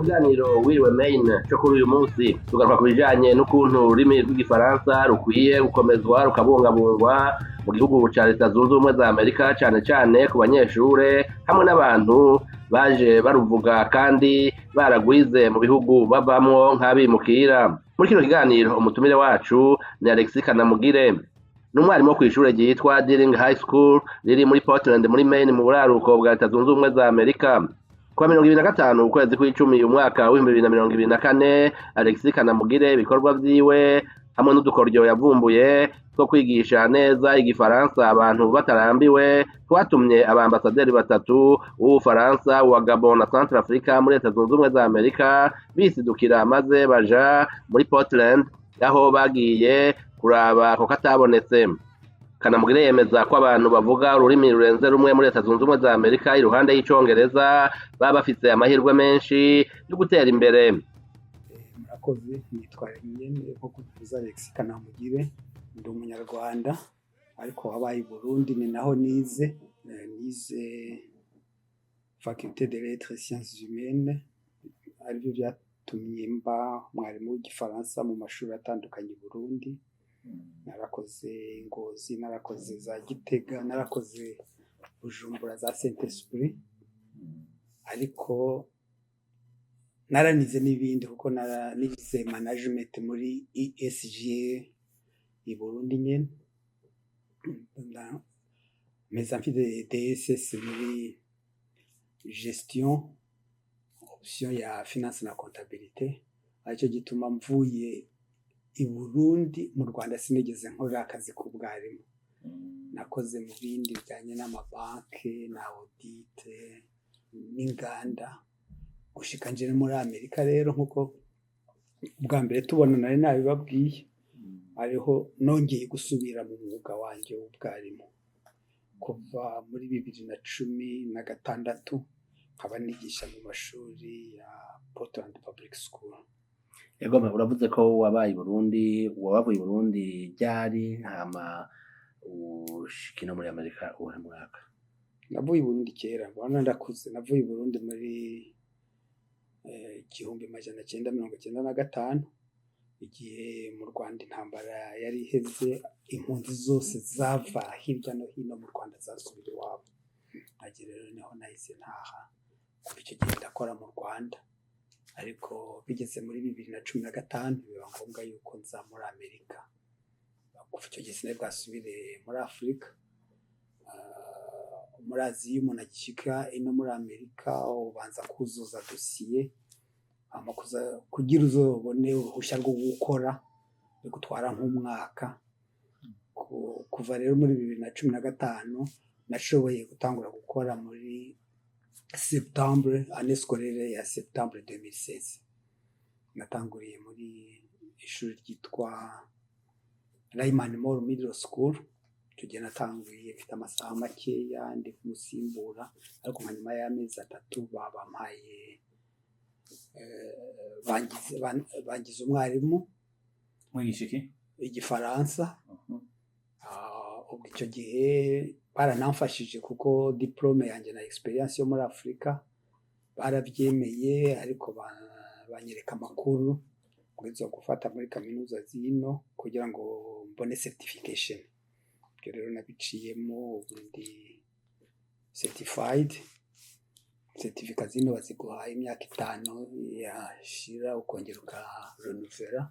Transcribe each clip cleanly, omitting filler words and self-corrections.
kiganiro wiriwe main cyo kuri uyu munsi tugaruka ku bijanye n'ukuntu ururimi rw'igifaransa rukwiye gukomezwa rukabungabungwa mu gihugu ca Leta Zunze Ubumwe za Amerika cane cane ku banyeshure hamwe n'abantu baje baruvuga kandi baragwize mu bihugu bavamwo nk'abimukira. Muri kino kiganiro umutumire wacu ni Alexis Kanamugire, n'umwarimu wo kw'ishure ryitwa Deering High School riri muri Portland muri Maine mu buraruko bwa Leta Zunze Ubumwe za Amerika. Kwa 25 ukwezi kw'icumi umwaka wa 2024 Alexis Kanamugire ibikorwa vyiwe hamwe n'udukoryo yavumbuye two kwigisha neza igifaransa abantu batarambiwe twatumye abambasaderi batatu w'Ubufaransa wa Gabon na Centrafrica muri Leta Zunze Ubumwe za Amerika bisidukira maze baja muri Portland aho bagiye kuraba ko katabonetse. Kanamugire yemeza ko abantu bavuga ururimi rurenze rumwe muri Leta Zunze Ubumwe za Amerika iruhande y'icongereza baba bafite amahirwe menshi yo gutera imbere. Murakoze, nitwa nyene nko kuvuza Alexis Kanamugire, ndi umunyarwanda ariko wabaye i Burundi ni naho nize faculté des lettres sciences humaines, aribyo byatumye mba mwarimu w'igifaransa mu mashuri atandukanye i Burundi. Narakoze Ngozi, narakoze za Gitega, narakoze Bujumbura za Saint-Esprit, ariko naranize n'ibindi kuko naranize management muri ESG i Burundi nyene, meza mfite DSS muri gestion option ya finance na comptabilité, aricyo gituma mvuye i Burundi mu Rwanda sinigeze nkora akazi k'ubwarimu. Nakoze mu bindi bijyanye n'amabanki na audit n'inganda gushika nje muri Amerika. Rero nkuko bwa mbere tubona nari nabibabwiye, ariho nongeye gusubira mu mwuga wanje w'ubwarimu kuva muri 2016 nkaba nigisha mu mashuri ya Portland Public School. Ego uravuze ko wabaye i Burundi, wabavuye i Burundi ryari hama ushikino muri Amerika uwo mwaka? Navuye i Burundi kera, bwana ndakuze. Navuye i Burundi muri 1995 igihe mu Rwanda intambara yari iheze, impunzi zose zava hirya no hino mu Rwanda zasubira iwabo. Agera rero niho nahise ntaha, kuva icyo gihe ndakora mu Rwanda, ariko bigeze muri 2015 biba ngombwa yuko nza muri Amerika. Kuva icyo gihe sinari bwasubire muri Afurika. Muri Aziya umuntu agishika ino muri Amerika ubanza kuzuza dosiye, kugira uzobone uruhushya rwo gukora bigutwara nk'umwaka. Kuva rero muri 2015 nashoboye gutangura gukora muri Septembre, année scolaire ya Septembre 2016. Natanguriye muri ishuri ryitwa Lyman Moore Middle School. Icyo gihe natanguye mfite amasaha makeya ndi kumusimbura, ariko nyuma y'amezi 3 bampaye bangize umwarimu mwigisha iki? Igifaransa. Ubwo icyo gihe baranamfashije kuko diplome yanjye na experience yo muri Afurika barabyemeye, ariko banyereka amakuru ngwizo gufata muri kaminuza zino kugira ngo mbone certification. Rero nabiciyemo ubundi certified. Certificate zino baziguhaye imyaka 5 yashira ukongera ukarenuvera,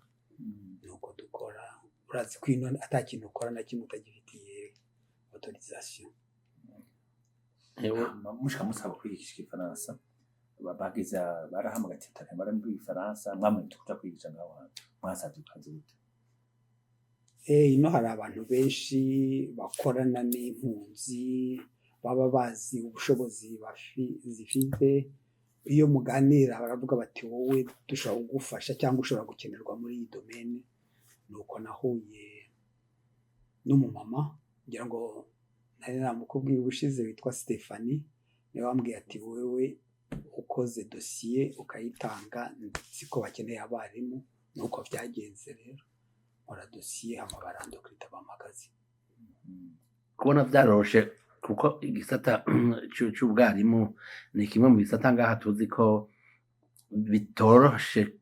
nuko dukora. Urazi ko ino atakintu ukora na kimwe utagifitiye autorisation. Mushaka musaba kwigisha igifaransa, bagiza barahamagara ati barambi igifaransa mwamwe tukuta kwigisha ngaho mwasabye ukazi gute? Ino hari abantu benshi bakorana n'impunzi baba bazi ubushobozi zifite. Iyo muganira baravuga bati wowe dushobora kugufasha cyangwa ushobora gukenerwa muri iyi domaine. Nuko nahuye n'umumama ngira ngo nari namukubwiye ubushize witwa Stephanie, niwe wambwiye ati wowe ukoze dossier ukayitanga ndetse ko bakeneye abarimu. Nuko byagenze rero ora dossier hama barandokrita bamagazi. Kubona byaroshe kuko igisata cy'ubwarimu ni kimwe mu bisata ngaha tuzi ko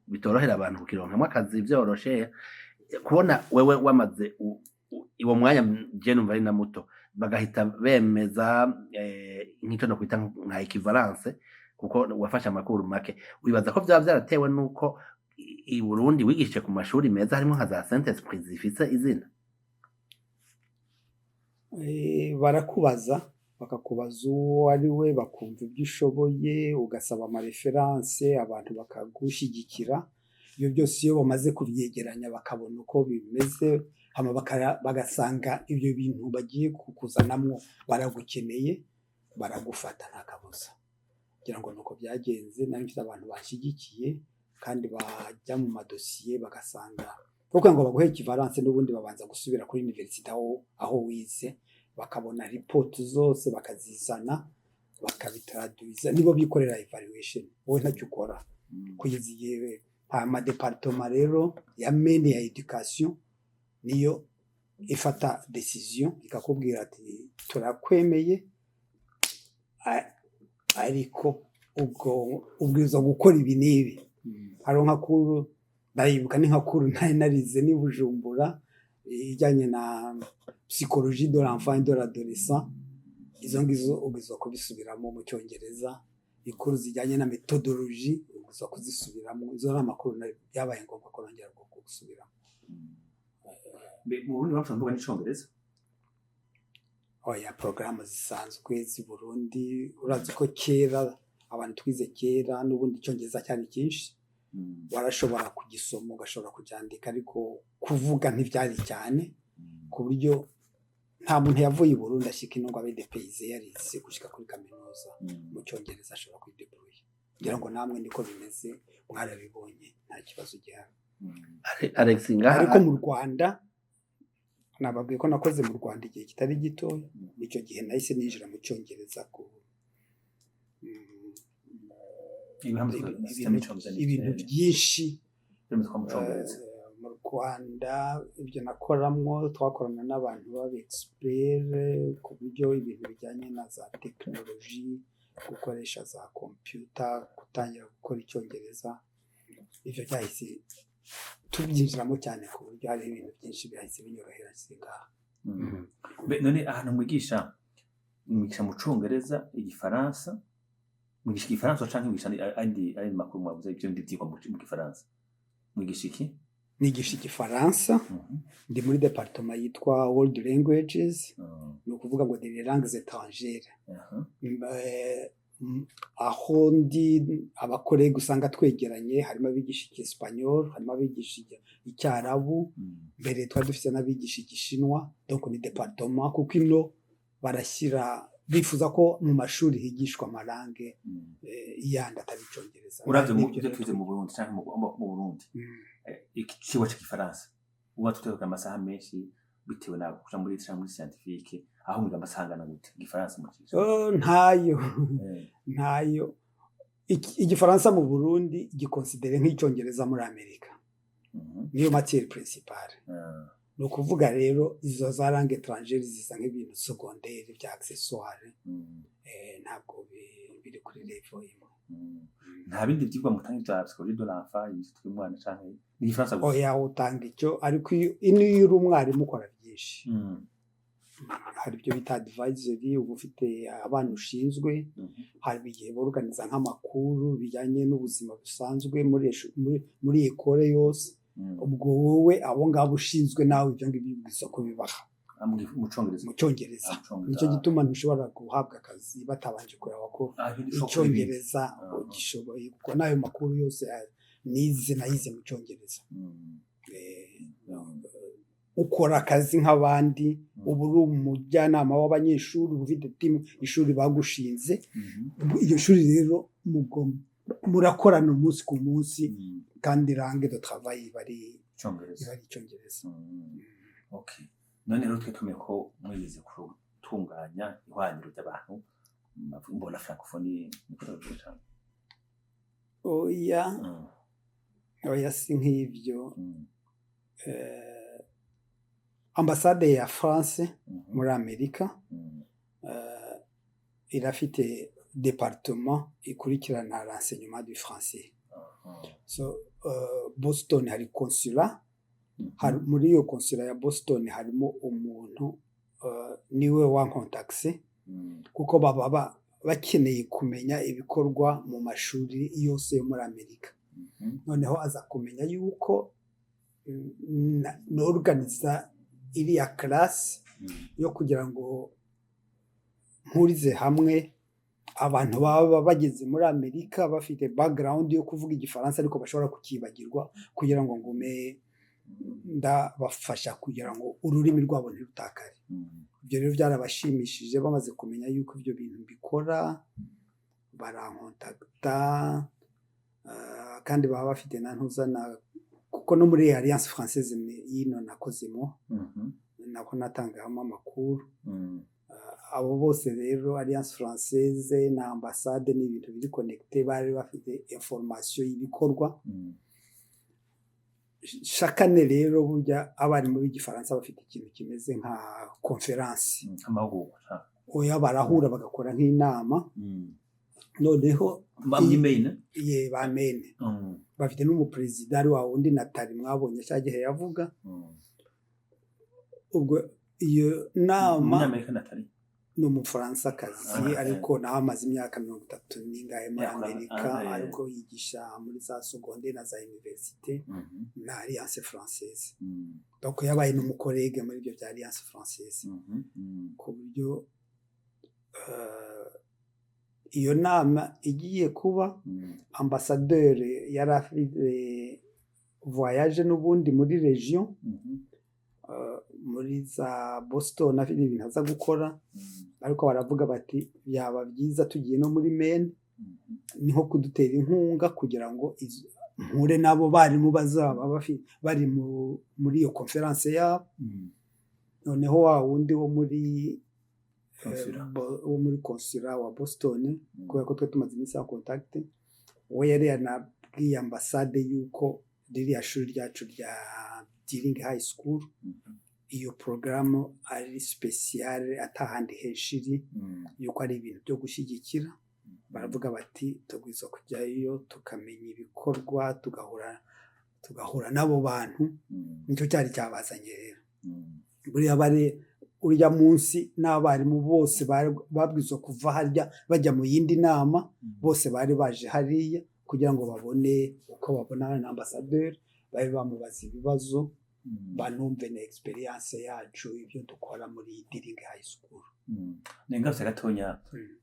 bitorohera abantu kukironkamwo akazi vyoroshe kubona wewe wamaze uwo mwanya je numva ari na muto bagahita bemeza nk'ico no kwita nka equivalence kuko wafashe amakuru make wibaza ko vyaba vyaratewe nuko i Burundi wigishije ku mashuri meza harimo nka za Saint Esprit zifise izina barakubaza bakakubaza uwo ari we bakumva ibyo ushoboye ugasaba amareferanse abantu bakagushigikira ibyo byose iyo bamaze kubyegeranya bakabona uko bimeze hama bagasanga ibyo bintu bagiye kukuzanamwo baragukeneye baragufata nta kabuza kugira ngo nuko byagenze nari mfite abantu banshyigikiye kandi bajya mu madosiye bagasanga kuko ngo baguhe equivalence n'ubundi babanza gusubira kuri university aho wize bakabona report zose bakazizana bakabitraduiza nibo bikorera evaluation wowe ntacyo ukora kuyiziye ama departement rero ya mene ya education niyo ifata decision ikakubwira ati turakwemeye ariko ubwiza gukora ibi nibi haro nkakuru ndayibuka ni nkakuru narize ni Bujumbura ijyanye na psychologie de l'enfant et de l'adolescent izo ngizo ubwiza kubisubiramo mu cyongereza ikuru zijyanye na methodologie ubwiza kuzisubiramo izo n'amakuru yabaye ngombwa ko nongera gusubiramo mu Burundi bafite mvuga n'icyongereza oya porogaramu zisanzwe z'i Burundi urazi ko kera abantu twize kera n'ubundi icyongereza cyari cyinshi warashobora kugisoma ugashobora kucyandika ariko kuvuga ntibyari cyane ku buryo nta muntu yavuye i Burundi ashika ino ngo abe depayse yarize gushika kuri kaminuza mu cyongereza ashobora kwideploya kugira ngo namwe niko bimeze mwarabibonye nta kibazo gihari Alex ngaha ariko mu Rwanda nababwiye ko nakoze mu Rwanda igihe kitari gito icyo gihe nahise ninjira mu cyongereza ku ibintu byinshi mu Rwanda ibyo nakoramwo twakorana n'abantu b'aba expert ku buryo ibintu bijyanye na za technology gukoresha za computer gutangira gukora icyongereza ivyo byahise tubyinjiramo cyane ku buryo hari ibintu byinshi byahise binyorohera singaha none ahantu mwigisha mu Congereza igifaransa mwigisha igifaransa canke mwigisha andi makuru mwavuze ibyo ndivyigwa mu gifaransa mwigisha iki nigisha igifaransa ndi muri departement yitwa World Languages no kuvuga ngo des langues étrangères aho ndi abakorege usanga twegeranye harimo abigisha icyesipanyol harimo abigisha icyarabu mbere twari dufite n'abigisha igishinwa donc ni departement kuko ino barashyira bifuza ko mu mashuri higishwa amarange yandi atari icyongereza uravye mu byo twize mu Burundi cyangwa mu Burundi ikigo cy'igifaransa uba tuteka amasaha menshi bitewe na kuja muri scientifique aho mwiga amasaha angana gute igifaransa mu kigo ntayo igifaransa mu Burundi gikonsidere nk'icyongereza muri Amerika niyo matière principale no kuvuga rero izo za langue étrangère zisa nk'ibintu secondaire bya accessoire ntabwo biri kuri level imwe nta bindi byigwa mutanga bya psychologie de l'enfant y'itwa umwana canke n'igifaransa gusa oya utanga icyo ariko iyo uri umwarimu ukora byinshi hari ibyo bita advisory uba ufite abana ushinzwe hari igihe borganiza nk'amakuru bijyanye n'ubuzima busanzwe muri ekole yose ubwo wowe abo ngabo ushinzwe nawe ibyo ngibyo ubwiza ko bibaha mu Cyongereza nicyo gituma ntushobora guhabwa akazi batabanje kureba ko Icyongereza ugishoboye kuko nayo makuru yose nayize mu Cyongereza ukora akazi nk'abandi ubu uri umujyanama w'abanyeshuri ufite timu ishuri bagushinze iyo shuri rero murakorana umunsi ku munsi kandi langue de travail bari Icyongereza okay none rero twitume ko mwize gutunganya ihwaniro ry'abantu mbona francophonie niko cyane oya si nk'ibyo ambasade ya France muri Amerika irafite département ikurikirana l'enseignement du français so Boston hari consulat muri iyo consulat ya Boston harimo umuntu niwe wankontakise kuko baba bakeneye kumenya ibikorwa mu mashuri yose yo muri Amerika noneho aza kumenya yuko n'organiza iriya class yo kugira ngo mpurize hamwe abantu baba bageze muri Amerika bafite background yo kuvuga igifaransa ariko bashobora kukibagirwa kugira ngo ngume ndabafasha kugira ngo ururimi rwabo ntirutakare. Ibyo rero byarabashimishije bamaze kumenya yuko ibyo bintu bikora barankontakta kandi baba bafite na ntuzana kuko no muri Alliance Française yino nakozemo nako natangamo amakuru abo bose rero Alliance Française na ambassade ni ibintu biri connecté bari bafite information y'ibikorwa shakane rero burya abarimu b'igifaransa bafite ikintu kimeze nka conference amahugurwa oya barahura bagakora nk'inama noneho bamene bafite n'umupresident wa wundi Natali mwabonye cyagihe yavuga ubwo iyo nama Amerika Natali no mu Faransa kazi ariko naho amaze imyaka 30 n'ingahe muri Amerika ariko yigisha muri za secondaire na za université na Alliance Française donc yabaye n'umukorege muri ibyo bya Alliance Française ku buryo iyo nama igiye kuba ambassadeur yarafite voyage n'ubundi muri region muri za Boston afite ibintu aza gukora ariko baravuga bati yaba byiza tugiye no muri Maine niho kudutera inkunga kugira ngo mpure nabo barimu bazaba bari muri iyo conference yabo noneho wa wundi wo muri consulat wa Boston kubera ko twe tumaze iminsi ya contact we yari yanabwiye ambassade yuko ririya shuri ryacu rya Deering High School iyo programme ari special atahandi henshiri yuko ari ibintu byo gushyigikira baravuga bati tugwiza kujyayo tukamenya ibikorwa tugahura nabo bantu nicyo cyari cyabazanye rero buriya bari urya munsi n'abarimu bose babwizo kuva harya bajya mu yindi nama bose bari baje hariya kugira ngo babone uko babona na ambassadeur bari bamubaza ibibazo banumve na experience yacu ibyo dukora muri Deering High School nenga gatonya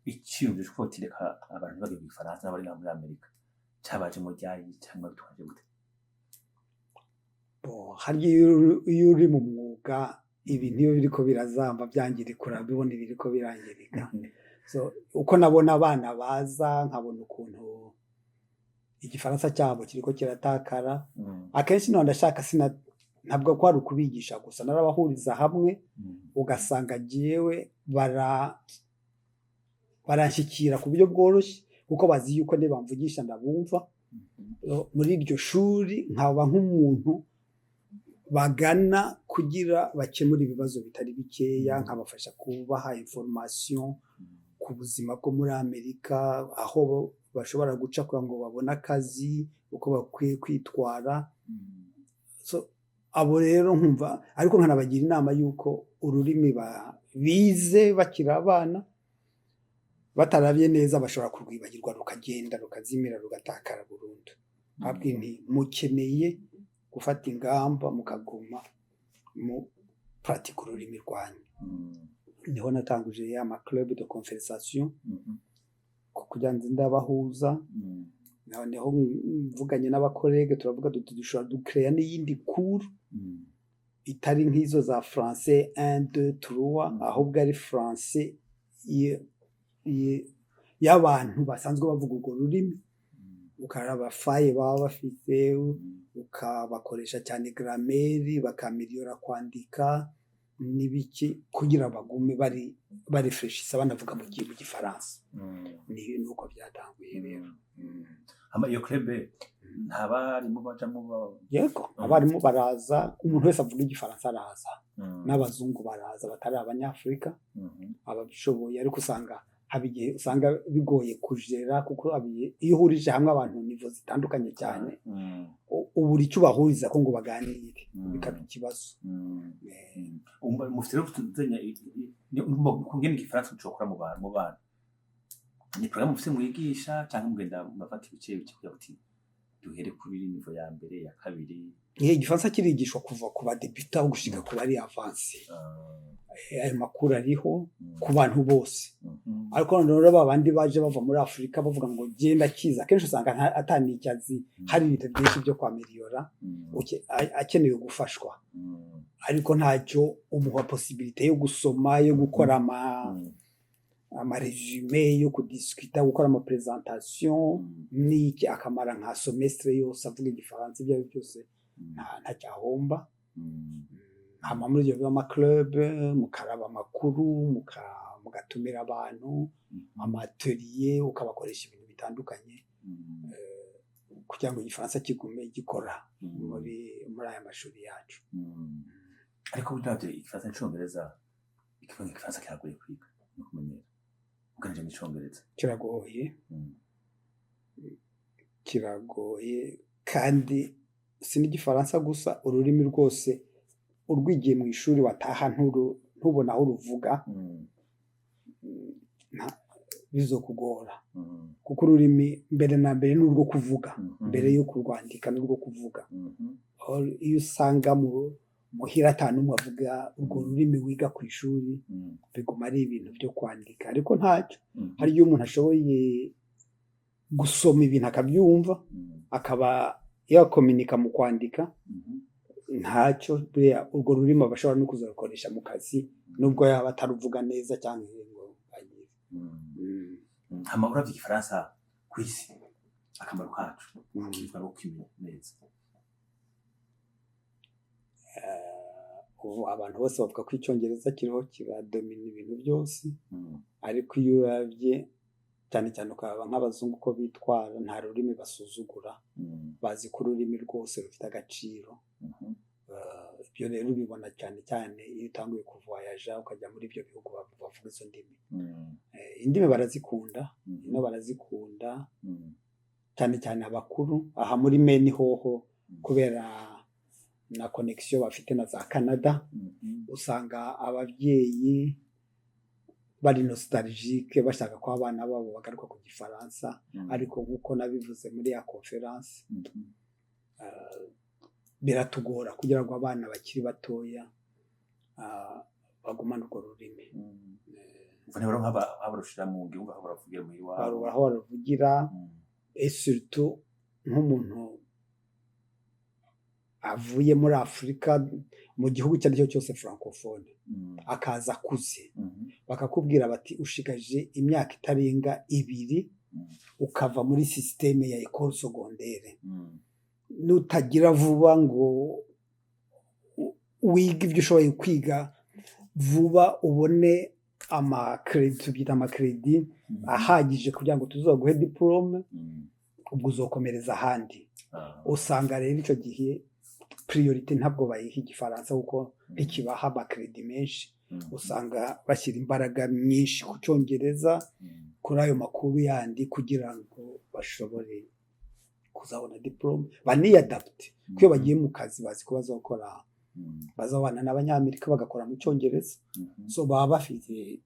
icyumviro cyo kutireka abantu bagi mu Faransa n'abari muri Amerika cyabaje mu ryayi cyangwa bitwaje gute hari iyo uri mu mwuga ibintu iyo biriko birazamba byangirikura bibone biriko birangirika so uko nabona abana baza nkabona ukuntu igifaransa cyabo kiriko kiratakara akenshi no ndashaka ntabwo ko ari ukubigisha gusa narabahuriza hamwe ugasanga giyewe baranshikira ku buryo bworoshye kuko bazi yuko bamvugisha ndabumva muri iryo shuri nkaba nk'umuntu bagana kugira bakemura ibibazo bitari bikeya nkabafasha kubaha information ku buzima bwo muri Amerika aho bashobora guca kugira ngo babone akazi uko bakwiye kwitwara so abo rero nkumva ariko nkanabagira inama yuko ururimi bize bakira abana bataravye neza bashobora kurwibagirwa rukagenda rukazimira rugatakara burundu abwi nti mukeneye gufata ingamba mukaguma mu pratique ururimi rwanyu niho natanguje ya ma club de conversation kugira ngo ndabahuza noneho mvuganye n'abakorege turavuga dushobora ducreate n'iyindi cours itari nk'izo za français 1 2 3 ahubwo ari français y'abantu basanzwe bavuga urwo rurimi ukaraba faye baba bafite ukabakoresha cyane grammaire bakamiliyora kwandika nibiki kugira bagume bari fresh banavuga mu gifaransa ni nuko byatanguye rero iyo club ntabarimu bajamo yego abarimu baraza umuntu wese avuga igifaransa araza n'abazungu baraza batari abanyafrika ababishoboye ariko usanga haba igihe usanga bigoye kujera kuko iyo uhurije hamwe abantu nivo zitandukanye cyane ubura icyo ubahuriza ko ngo baganire bikaba ikibazo. mufite rero kutuzanya kungena igifaransa mucokora mu bana ni programme mufite mwigisha cyangwa mugenda mufata ibice kugira uti duhere kuri nivo ya mbere ya kabiri. Igifaransa kirigishwa kuva ku badebuta gushika ku bari avance. Ayo makuru ariho ku bantu bose, ariko none babandi baje bava muri Afrika bavuga ngo genda kiza kenshi usanga atanicyazi hari ibintu byinshi byo kwameliora akeneye gufashwa, ariko ntacyo umuha possibilité yo gusoma yo gukora ama resume yo kudiscuta gukora ama presentation n'iki akamara nka semestre yose avuga igifaransa ibyo byose nta cyahomba. Hama muri ibyo bama club mukaraba amakuru mugatumira abantu amatelier ukabakoresha ibintu bitandukanye kugira ngo igifaransa kigume gikora muri aya mashuri yacu. Ariko burya igifaransa n'icyongereza igifaransa kiragoye kwiga no kumenyera uganije mu cyongereza kiragoye kandi si n'igifaransa gusa ururimi rwose urwigiye mu ishuri wataha ntubona aho uruvuga bizokugora kuko ururimi mbere na mbere n'urwo kuvuga mbere yo kurwandika n'urwo kuvuga. Iyo usanga muhira n'umwe avuga urwo rurimi wiga ku ishuri biguma ari ibintu byo kwandika, ariko ntacyo hari iyo umuntu ashoboye gusoma ibintu akabyumva akaba yakominika mu kwandika ntacyo urwo rurimi bashobora no kuzarukoresha mu kazi nubwo yaba ataruvuga neza cyangwa ngo agire. Amakuru y'igifaransa ku isi akamaro kacu kitwa no kwimenya neza. Abantu bose bavuga ko icyongereza kiriho kiradomina ibintu byose, ariko iyo uravye cyane cyane ukaba nk'abazungu ko bitwara nta rurimi basuzugura, bazi ko ururimi rwose rufite agaciro. Ibyo rero ubibona cyane cyane iyo utanguye kuvoyaja ukajya muri ibyo bihugu bavuga izo ndimi. Indimi barazikunda ino barazikunda cyane cyane abakuru aha muri meni hoho kubera na connection bafite na za Canada usanga ababyeyi bari nostalgique bashaka ko abana babo bagaruka ku gifaransa, ariko nkuko nabivuze muri ya conference biratugora kugira ngo abana bakiri batoya bagumane urwo rurimi. Uvane baro nk'abarushira mu gihugu aho baravugira muri wabo aho baravugira et surtout nk'umuntu avuye muri Afrika mu gihugu cyari cyose francophone akaza kuze bakakubwira bati ushigaje imyaka itarenga 2 ukava muri systeme ya école secondaire nutagira vuba ngo wiga ibyo ushoboye kwiga vuba ubone amakredit ahagije kugira ngo tuzoguhe diplome ubwo uzokomereza ahandi. Usanga rero icyo gihe priority ntabwo bayiha igifaransa kuko ikibaha amakredit menshi, usanga bashyira imbaraga nyinshi ku cyongereza kuri ayo makuru yandi kugira ngo bashobore kuzabona diplome baniyadapte kuko iyo bagiye mu kazi bazi ko bazabana n'abanyamerika bagakora mu cyongereza, so baba bafite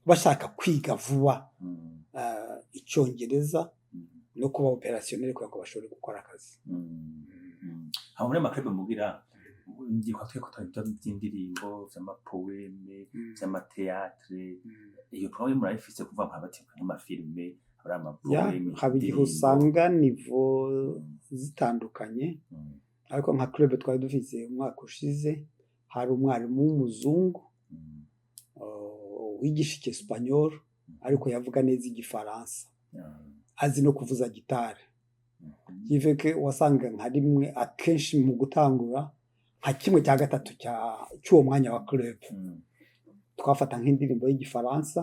bashaka kwiga vuba icyongereza no kuba opérationnel kugira ngo bashobore gukora akazi. Aho muri makrebe mugira ndiko tweko by'indirimbo by'amapoeme by'amateatre iyo promo murayifise kuva nk'abati nk'amafilme hari amapoeme habigihe usanga nivo zitandukanye, ariko nka club twari dufise umwaka ushize hari umwarimu w'umuzungu wigisha Espanyol ariko yavuga neza igifaransa azi no kuvuza gitari. Yiveke wasanga nka rimwe akenshi mu gutangura nka 1/3 cy'uwo mwanya wa club twafata nk'indirimbo y'igifaransa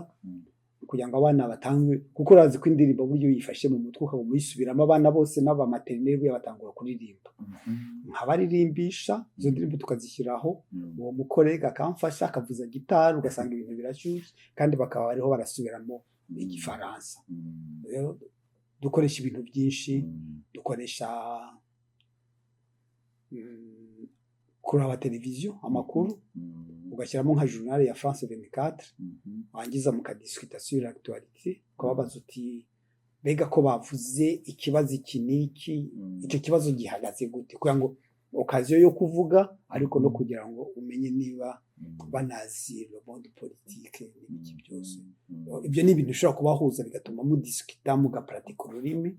kugira ngo abana batangwe, kuko urazi ko indirimbo buryo yifashe mu mutwe ukaba muyisubiramo abana bose n'aba maternelle batangura kuririmba nkabaririmbisha izo ndirimbo tukazishyiraho uwo mukorega akamfasha akavuza gitari ugasanga ibintu birashyushye kandi bakaba bariho barasubiramo igifaransa rero dukoresha ibintu byinshi dukoresha kuraba televiziyo amakuru ugashyiramo nka journal ya France 24 wangiza mukadiscuta sur l'actualité ukababaza uti bega ko bavuze ikibazo iki niki icyo kibazo gihagaze gute kugira ngo okaziyo yo kuvuga ariko no kugira ngo umenye niba banazi le monde politique n'ibiki byose ibyo ni ibintu ushobora kubahuza bigatuma mudiscuta mugapratika ururimi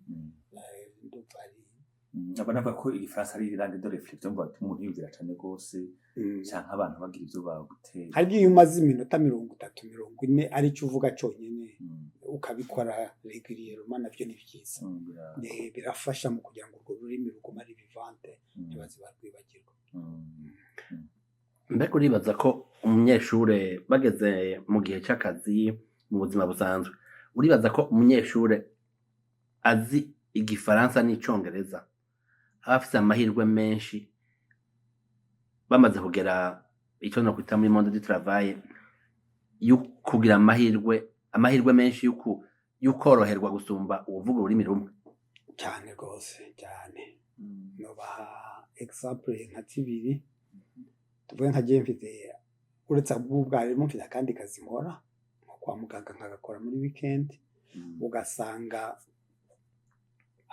ndumva ari abana ko igifaransa ari langue de réflexion ngo umuntu yumvira cyane gose cyangwa abantu bagira ibyo bagutera hari iyo umaze iminota 30 40 ari cyo uvuga cyonyine ukabikora régulièrement navyo ni byiza birafasha mu kugira ngo urwo rurimi ruguma ari vivante ntibaze barwibagirwa mbega uribaza ko umunyeshure bageze mu gihe cy'akazi mu buzima busanzwe uribaza ko umunyeshure azi igifaransa n'icongereza abafite amahirwe menshi bamaze kugera icyo no kwita muri monde du travail kugira amahirwe menshi y'ukoroherwa gusumba uvuga ururimi rumwe cyane rwose cyane nobaha example nka zibiri tuvuge nka je mfite uretse ubwarimu mfite akandi kazi nkora nko kwa muganga nkagakora muri weekend ugasanga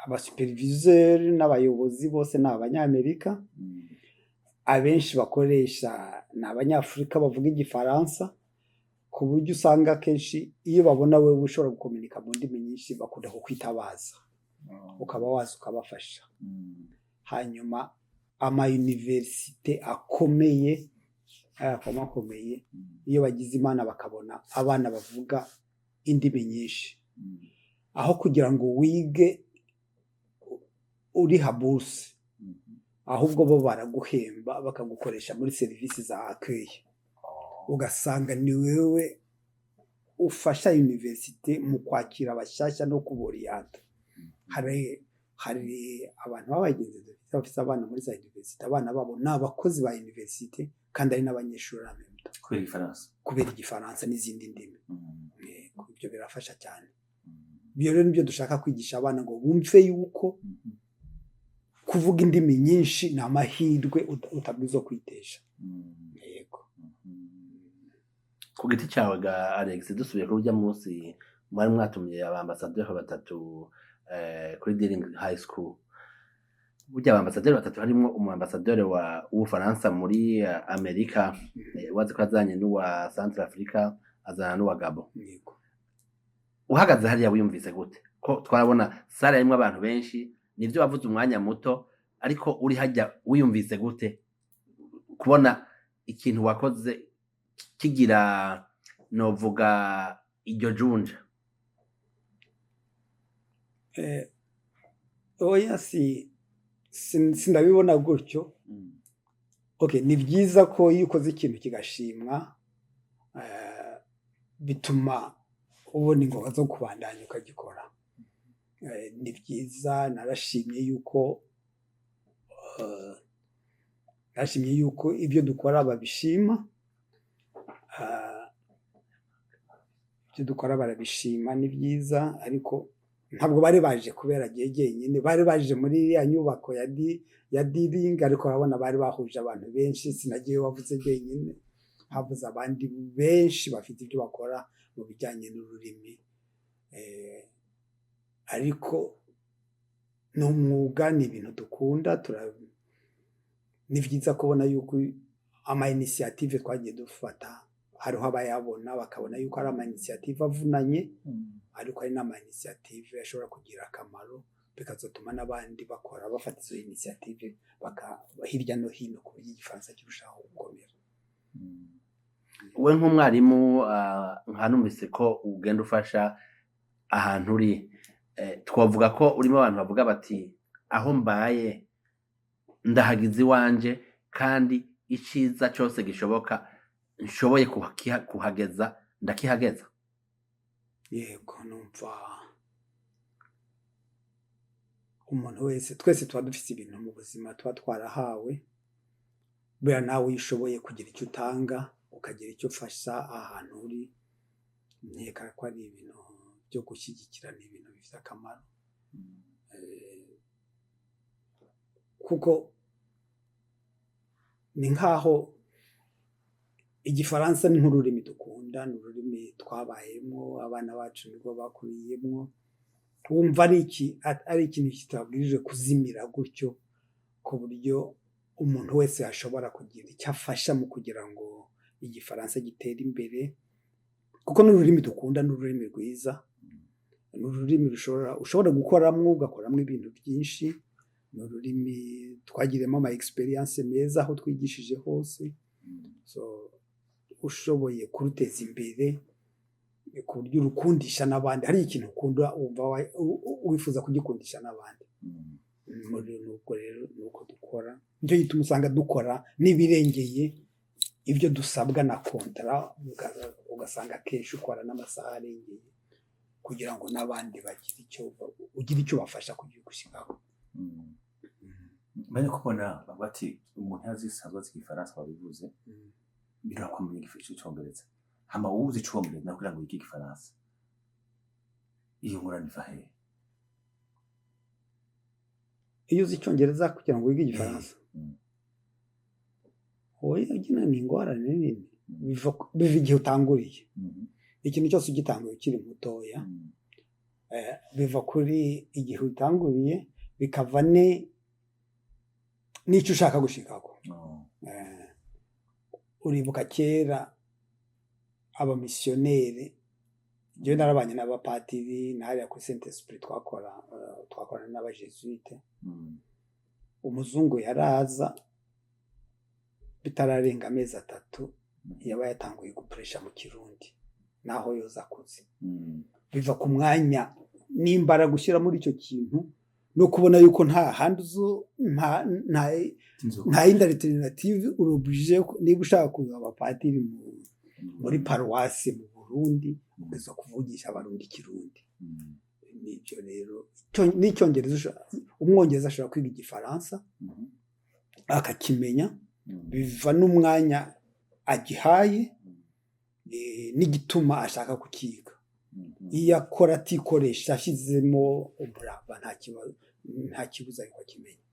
abasuperviseur n'abayobozi bose ni abanyamerika abenshi bakoresha ni abanyafurika bavuga igifaransa ku buryo usanga kenshi iyo babona wewe ushobora gukomunika mu ndimi nyinshi bakunda kukwitabaza ukaba wazi ukabafasha hanyuma ama universite akomeye iyo bagize imana bakabona abana bavuga indimi nyinshi aho kugira ngo wige uri habuse ahubwo bo baraguhemba bakagukoresha muri serivisi za accueil ugasanga ni wewe ufasha universite mu kwakira abashasha no kuboriyata hari abantu babagenzi bafite abana muri za universite abana babo n'abakozi ba universite kandi ari n'abanyeshuri amemta kubera igifaransa n'izindi ndimi ibyo birafasha cyane ibyo rero nibyo dushaka kwigisha abana ngo bumve yuko kuvuga indimi nyinshi ni amahirwe utabwizo kwitesha yego ku giti cyawe ga Alex dusubiye kuri ujya munsi mwari mwatumye abambasaderi batatu kuri Deering High School burya abambasaderi batatu harimo umwambasaderi w'Ubufaransa muri Amerika wazi ko azanye n'uwa Central Africa azana n'uwa Gabon yego uhagaze hariya wiyumvise gute ko twarabona sare yarimo abantu benshi nivyo wavuze umwanya muto ariko uri hajya wiyumvise gute kubona ikintu wakoze kigira novuga iryo junja oya sindabibona gutyo okay ni byiza ko iyo ukoze ikintu kigashimwa bituma ubona ingoga zo kubandanya ukagikora ni byiza narashimye yuko ibyo dukora babishima ibyo dukora barabishima ni byiza ariko ntabwo bari baje kubera jyenyine bari baje muri ya nyubako ya Deering ariko urabona bari bahuje abantu benshi sinagiye wavuze jyenyine havuze abandi benshi bafite ibyo bakora mu bijyanye n'ururimi ariko ni umwuga ni ibintu dukunda ni byiza kubona yuko ama initiative twagiye dufata hariho abayabona bakabona yuko ari ama initiative avunanye ariko ari n'ama initiative ashobora kugira akamaro bikazatuma n'abandi bakora bafata izo initiative hirya no hino ku buryo igifaransa kirushaho gukomera we nk'umwarimu nkanumvise ko ugenda ufasha ahantu uri twavuga ko urimo abantu bavuga bati aho mbaye ndahagize iwanje kandi iciza cyose gishoboka nshoboye kuhageza ndakihageza yego numva umuntu wese twese tuba dufite ibintu mu buzima tuba twarahawe buriya nawe ushoboye kugira icyo utanga ukagira icyo ufasha ahantu uri nkeka ko ari ibintu byo gushyigikirana ibintu bifite akamaro kuko ni nk'aho igifaransa ni nk'ururimi dukunda, ni ururimi twabayemo, abana bacu nibwo bakuriyemo, wumva ari ikintu kitabwirije kuzimira gutyo, ku buryo umuntu wese ashobora kugira icyo afasha mu kugira ngo igifaransa gitere imbere, kuko ni ururimi dukunda, ni ururimi rwiza, ni ururimi ushobora gukoramo ugakoramo ibintu byinshi, ni ururimi twagiremo ama experience meza aho twigishije hose, so ushoboye kuruteza imbere ku buryo urukundisha n'abandi, hari ikintu ukunda wumva wifuza kugikundisha n'abandi. Nuko rero nuko dukora, nicyo gituma usanga dukora n'ibirengeye ibyo dusabwa na kontara, ugasanga akenshi ukora n'amasaha arengeye kugira ngo n'abandi ugire icyo bafasha gushyiraho. Mbere kubona bati umuntu yazisanzwe azi igifaransa babivuze birakomeye icyongereza, hama uzi icyongereza no kugira ngo yige igifaransa, iyo ngorane iva hehe? Iyo uzi icyongereza kugira ngo wige igifaransa, oya gina ni ingorane nini, biva igihe utanguriye. Ikintu cyose ugitanguye ukiri mutoya, biva kuri igihe utanguriye bikava n'icyo ushaka gushikako. Uribuka kera abamisiyoneri, njyewe narabanye n'abapatiri nahariya kuri Saint Esprit twakorana n'abajesuite. Umuzungu yaraza bitararenga amezi 3 yaba yatanguye gupresha mu Kirundi naho yoza kuzi. Biva ku mwanya n'imbara gushyira muri icyo kintu no kubona yuko nta handi nta yindi alternative urobuje, niba ushaka kuza abapatiri muri paruwasi mu Burundi ukaza kuvugisha abarundi Kirundi. N'icyo rero n'icyongereza, umwongereza ashobora kwiga igifaransa akakimenya, biva n'umwanya agihaye n'igituma ashaka kukiga. Iyo akora atikoresha ashyizemo umurava nta kibuza ariko akimenya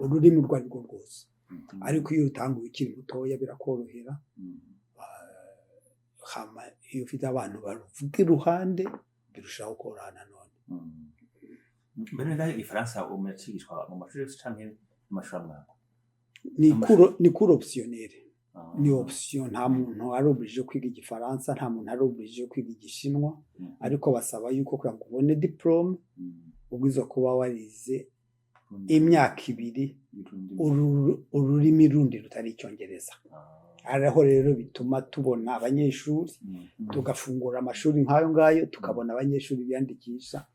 ururimi urwo ari rwo rwose. Ariko iyo utanguye ukiri mutoya birakorohera, iyo ufite abantu baruvuga iruhande birushaho korohana none. Mbere ngaho igifaransa umuracigishwa mu mashuri yose canke mu mashuri amwaka? Ni cours optionnel, ni option. Nta muntu ari obligé kwiga igifaransa, nta muntu ari obligé kwiga igishinwa, ariko basaba yuko kugira ngo ubone diplome ubwiza kuba warize imyaka 2 ururimi rundi rutari icyongereza. Araho rero bituma tubona abanyeshuri, tugafungura amashuri nk'ayo ngayo, tukabona abanyeshuri biyandikisha,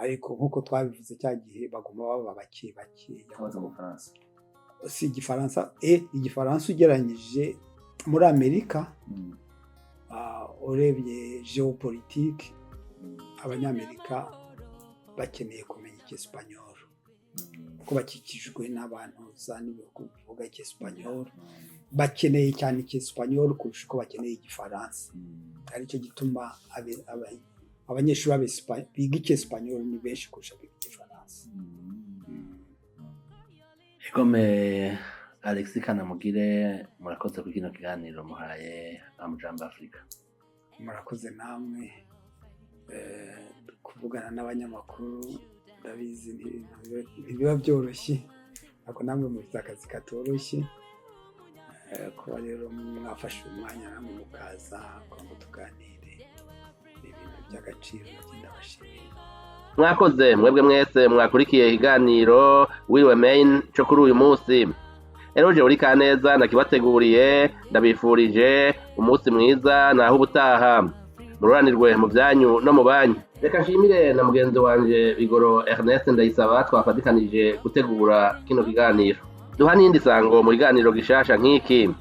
ariko nk'uko twabivuze cya gihe baguma baba bake mu Faransa. Si igifaransa igifaransa ugeranyije muri Amerika, urebye geopolitique, abanyamerika bakeneye kumenya icyesipanyol kuko bakikijwe n'abantu kuvuga icyesipanyol, bakeneye cyane icyesipanyol kurusha uko bakeneye igifaransa. Aricyo gituma abanyeshuri biga icyesipanyol ni benshi kurusha biga igifaransa. Egome Alexis Kanamugire, murakoze ku kino kiganiro muhaye Amujambo Africa. Murakoze namwe kuvugana n'abanyamakuru, ndabizi ntibiba byoroshye, ariko namwe mufite akazi katoroshye. Kuba rero mwafashe umwanya namwe mukaza ngo tuganire ibintu by'agaciro, ndabashimira. Mwakoze mwebwe mwese mwakurikiye ikiganiro Wiriwe Main cyo kuri uyu munsi. Eroje uri kaneza nakibateguriye, ndabifurije umunsi mwiza naho ubutaha. Mururanirwe mu byanyu no mu banyu. Reka nshimire na mugenzi wanje Bigoro Ernest Ndayisaba twafatikanije gutegura kino kiganiro. Duha n'indi sango mu kiganiro gishasha nk'iki.